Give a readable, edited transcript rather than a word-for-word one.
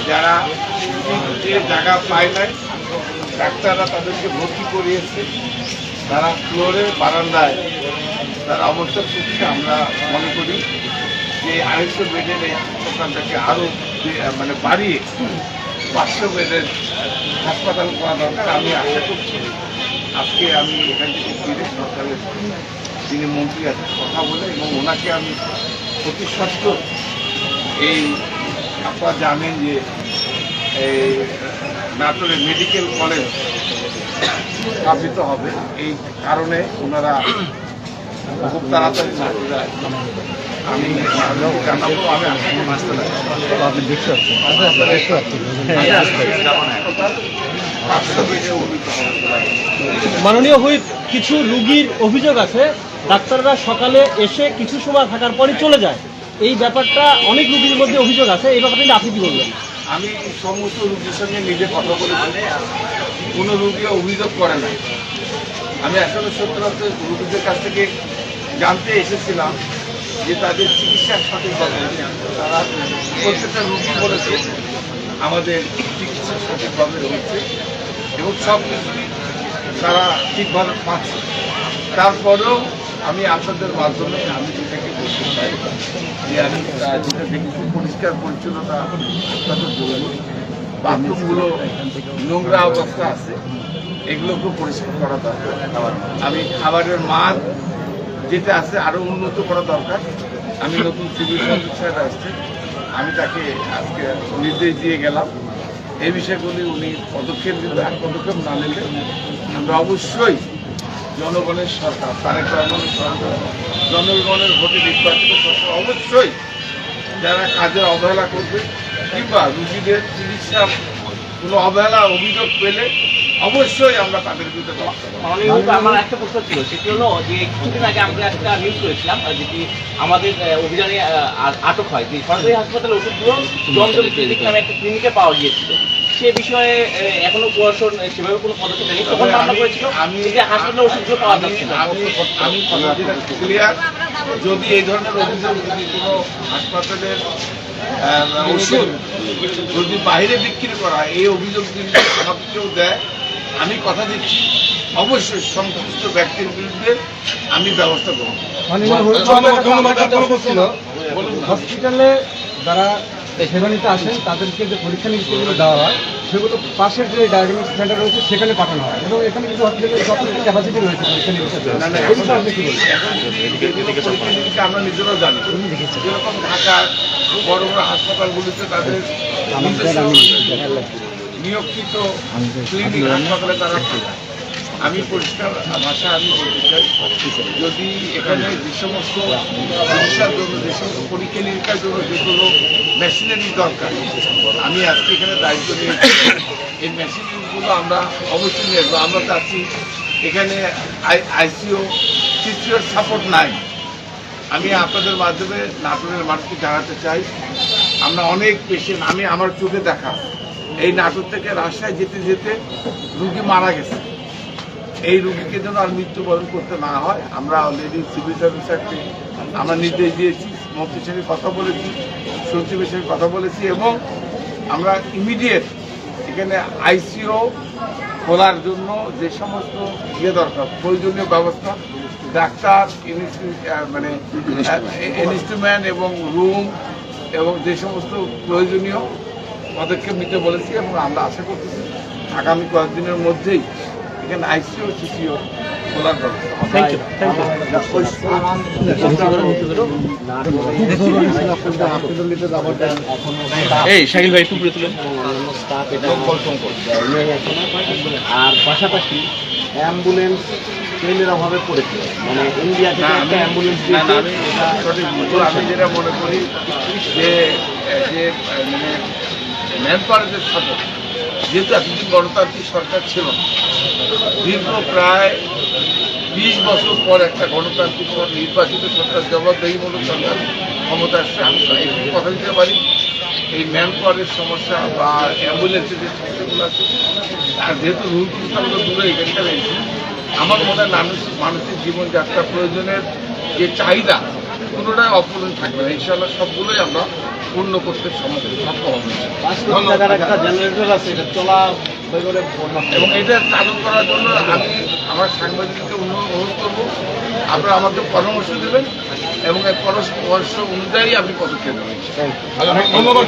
যারা যে জায়গা পায় নাই ডাক্তাররা তাদেরকে ভর্তি করিয়েছে, তারা ফ্লোরে বারান্দায় তারা অবস্থা করছে। আমরা মনে করি যে 250 বেডের এই হাসপাতালটাকে আরও মানে বাড়িয়ে 500 বেডের হাসপাতাল করা দরকার। আমি আশা করছি আজকে আমি এখান থেকে ফিরে সরকারের যিনি মন্ত্রী আছেন কথা বলে, এবং ওনাকে আমি অতি সত্ত্বর এই আপনারা জানেন যে এই নাটোরের মেডিকেল কলেজ স্থাপিত হবে, এই কারণে ওনারা খুব তাড়াতাড়ি নাটোরে আমি জানাবো। আমি মাননীয় হুইপ, কিছু রুগীর অভিযোগ আছে ডাক্তাররা সকালে এসে কিছু সময় থাকার পরই চলে যায়, এই ব্যাপারটা অনেক রুগীর মধ্যে অভিযোগ আছে, এই ব্যাপারটা আপনি কি বলবেন? আমি সমস্ত রুগীর সঙ্গে নিজে কথা বলেছি, কোনো রুগী অভিযোগ করে না। আমি আসলে সত্যি রুগীদের কাছ থেকে জানতে এসেছিলাম যে তাদের চিকিৎসা সঠিকভাবে তারা প্রত্যেকটা রুগী বলেছে আমাদের চিকিৎসা সঠিকভাবে হচ্ছে এবং সব কিছুই তারা ঠিকভাবে পাচ্ছে। তারপরেও আমি আপনাদের মাধ্যমে আমি যেটাকে বলতে চাই যে আমি যেটা দেখেছি পরিষ্কার পরিচ্ছন্নতা আপনাদের বলবো, বাথরুমগুলো নোংরা অবস্থা আছে, এগুলোকেও পরিষ্কার করা দরকার। আমি খাবারের মান যেটা আছে আরও উন্নত করা দরকার। আমি নতুন সিভিল সার্জন আসছে, আমি তাকে আজকে নির্দেশ দিয়ে গেলাম এই বিষয়গুলি উনি পদক্ষেপ দিলে, এক পদক্ষেপ না নিলে আমরা অবশ্যই জনগণের সরকার, তারেক রহমানের সরকার, জনগণের ভোটে নির্বাচিত সরকার অবশ্যই যারা কাজের অবহেলা করবে কিংবা রুগীদের চিকিৎসার কোনো অবহেলা অভিযোগ পেলে অবশ্যই আমরা তাদের বিরুদ্ধে আমার একটা প্রশ্ন ছিল, সেটি হলো যে কিছুদিন আগে আমরা একটা নিউজ করেছিলাম যেটি আমাদের অভিযানে আটক হয় যে সরকারি হাসপাতালের ওষুধগুলো জমজম ক্লিনিক নামে একটা ক্লিনিকে পাওয়া গিয়েছিল। সে বিষয়ে এখনো প্রশাসন সেভাবে কোনো পদক্ষেপ নেই। তখন মামলা করেছিল যে হাসপাতালের ওষুধগুলো পাওয়া যাচ্ছে না। আমি ক্লিয়ার, যদি এই ধরনের অভিযোগ যদি কোনো হাসপাতালের ওষুধ যদি বাইরে বিক্রি করা হয়, এই অভিযোগ যদি আমাকে কেউ দেয়, আমি কথা দিচ্ছি অবশ্যই সংশ্লিষ্ট ব্যক্তির বিরুদ্ধে আমি ব্যবস্থা গ্রহণ করব। হসপিটালে যারা সেবা নিতে আসেন তাদেরকে যে পরীক্ষা নিরীক্ষাগুলো দেওয়া হয় সেগুলো পাশের যে ডায়াগনস্টিক সেন্টার রয়েছে সেখানে পাঠানো হয়, এবং এখানে কিন্তু হসপিটালের যথেষ্ট ক্যাপাসিটি রয়েছে পরীক্ষা নিরীক্ষা। আমরা নিজেরাও জানি যেরকম ঢাকার বড় বড় হাসপাতালগুলিতে তাদের নিয়োগকৃত ক্লিনিক হাসপাতালে তারা, আমি পরিষ্কার ভাষা আমি বলতে চাই, যদি এখানে যে সমস্ত চিকিৎসার জন্য যে সমস্ত পরীক্ষা নিরীক্ষার জন্য যেগুলো মেশিনারি দরকার, আমি আজকে এখানে দায়িত্ব নিয়েছি, এই মেশিনারিগুলো আমরা অবশ্যই নিয়ে আসবো। আমরা চাচ্ছি এখানে আইসিইউ সিসিওর সাপোর্ট নাই। আমি আপনাদের মাধ্যমে নাটোরের মানুষকে জানাতে চাই, আমরা অনেক পেশেন্ট, আমি আমার চোখে দেখা এই নাটোর থেকে রাজশাহী যেতে যেতে রুগী মারা গেছে। এই রুগীকে যেন আর মৃত্যুবরণ করতে না হয়, আমরা অলরেডি সিভিল সার্ভিসকে আমরা নির্দেশ দিয়েছি, মন্ত্রীর সঙ্গে কথা বলেছি, সচিবের সঙ্গে কথা বলেছি, এবং আমরা ইমিডিয়েট এখানে আইসিইউ খোলার জন্য যে সমস্ত দরকার প্রয়োজনীয় ব্যবস্থা, ডাক্তার, মানে ইনস্ট্রুমেন্ট এবং রুম এবং যে সমস্ত প্রয়োজনীয় পদক্ষেপ নিতে বলেছি, এবং আমরা আশা করতেছি আগামী কয়েকদিনের মধ্যেই এখানে আইসিইউ সিসিও খোলার ব্যবস্থা। আর পাশাপাশি অ্যাম্বুলেন্স ট্রেনের অভাবে পড়েছে, মানে ইন্ডিয়া থেকে একটা অ্যাম্বুলেন্স আমি যেটা মনে করি যে মানে ম্যান পাওয়ারের সাথে যেহেতু এতদিন গণতান্ত্রিক সরকার ছিল, দীর্ঘ প্রায় 20 বছর পর একটা গণতান্ত্রিক নির্বাচিত সরকার, জবাবদেহিমূলক সরকার ক্ষমতা আসছে। আমি একটু কথা দিতে পারি, এই ম্যান পাওয়ারের সমস্যা বা অ্যাম্বুলেন্সের যে সমস্যাগুলো আছে, আর যেহেতু রুল প্রস্তাবগুলো দূরে এখানকার রয়েছে, আমার মনে হয় মানুষের জীবনযাত্রা প্রয়োজনের যে চাহিদা কোনোটাই অপূরণ থাকবে না। ইনশাআল্লাহ সবগুলোই আমরা পূর্ণ করতে সক্ষম হবে। টাকার একটা জেনারেটর আছে, এটা চলা এবং এটা চালু করার জন্য আমি আমার সাংবাদিককে অনুরোধ করবো, আপনারা আমাকে পরামর্শ দেবেন এবং এই পরামর্শ অনুযায়ী আপনি পদক্ষেপ নেবেন। ধন্যবাদ।